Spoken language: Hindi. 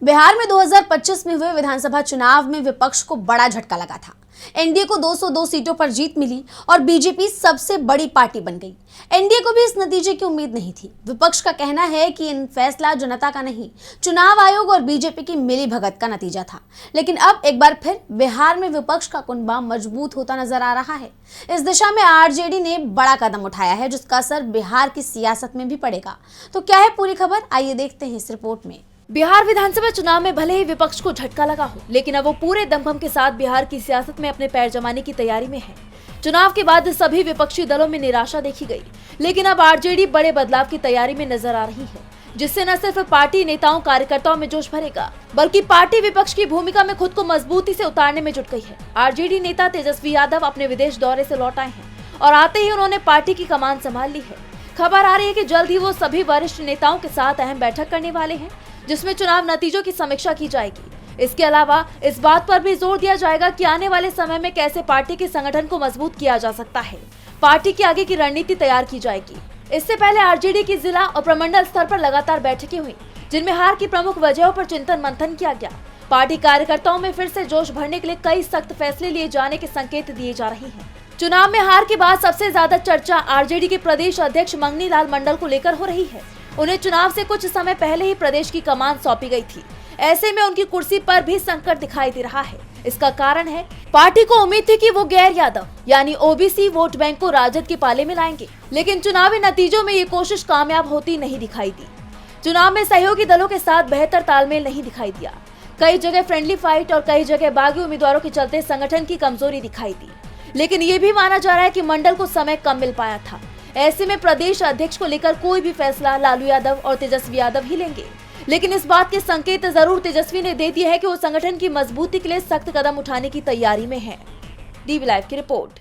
बिहार में 2025 में हुए विधानसभा चुनाव में विपक्ष को बड़ा झटका लगा था। एनडीए को 202 सीटों पर जीत मिली और बीजेपी सबसे बड़ी पार्टी बन गई। एनडीए को भी इस नतीजे की उम्मीद नहीं थी। विपक्ष का कहना है कि इन फैसला जनता का नहीं, चुनाव आयोग और बीजेपी की मिलीभगत का नतीजा था। लेकिन अब एक बार फिर बिहार में विपक्ष का कुनबा मजबूत होता नजर आ रहा है। इस दिशा में आरजेडी ने बड़ा कदम उठाया है, जिसका असर बिहार की सियासत में भी पड़ेगा। तो क्या है पूरी खबर, आइए देखते हैं इस रिपोर्ट में। बिहार विधानसभा चुनाव में भले ही विपक्ष को झटका लगा हो, लेकिन अब वो पूरे दमखम के साथ बिहार की सियासत में अपने पैर जमाने की तैयारी में है। चुनाव के बाद सभी विपक्षी दलों में निराशा देखी गई, लेकिन अब आरजेडी बड़े बदलाव की तैयारी में नजर आ रही है, जिससे न सिर्फ पार्टी नेताओं कार्यकर्ताओं में जोश भरेगा, बल्कि पार्टी विपक्ष की भूमिका में खुद को मजबूती से उतारने में जुट गई है। आरजेडी नेता तेजस्वी यादव अपने विदेश दौरे से लौट आए हैं और आते ही उन्होंने पार्टी की कमान संभाल ली है। खबर आ रही है कि जल्द ही वो सभी वरिष्ठ नेताओं के साथ अहम बैठक करने वाले हैं, जिसमें चुनाव नतीजों की समीक्षा की जाएगी। इसके अलावा इस बात पर भी जोर दिया जाएगा कि आने वाले समय में कैसे पार्टी के संगठन को मजबूत किया जा सकता है। पार्टी की आगे की रणनीति तैयार की जाएगी। इससे पहले आरजेडी की जिला और प्रमंडल स्तर पर लगातार बैठकें हुई, जिनमें हार की प्रमुख वजहों पर चिंतन मंथन किया गया। पार्टी कार्यकर्ताओं में फिर से जोश भरने के लिए कई सख्त फैसले लिए जाने के संकेत दिए जा रहे हैं। चुनाव में हार के बाद सबसे ज्यादा चर्चा आरजेडी के प्रदेश अध्यक्ष मंगनी लाल मंडल को लेकर हो रही है। उन्हें चुनाव से कुछ समय पहले ही प्रदेश की कमान सौंपी गई थी। ऐसे में उनकी कुर्सी पर भी संकट दिखाई दे रहा है। इसका कारण है, पार्टी को उम्मीद थी कि वो गैर यादव यानी ओबीसी वोट बैंक को राजद के पाले में लाएंगे, लेकिन चुनावी नतीजों में ये कोशिश कामयाब होती नहीं दिखाई दी। चुनाव में सहयोगी दलों के साथ बेहतर तालमेल नहीं दिखाई दिया। कई जगह फ्रेंडली फाइट और कई जगह बागी उम्मीदवारों के चलते संगठन की कमजोरी दिखाई दी। लेकिन ये भी माना जा रहा है कि मंडल को समय कम मिल पाया था। ऐसे में प्रदेश अध्यक्ष को लेकर कोई भी फैसला लालू यादव और तेजस्वी यादव ही लेंगे। लेकिन इस बात के संकेत जरूर तेजस्वी ने दे दिए हैं कि वो संगठन की मजबूती के लिए सख्त कदम उठाने की तैयारी में है। डीवी लाइव की रिपोर्ट।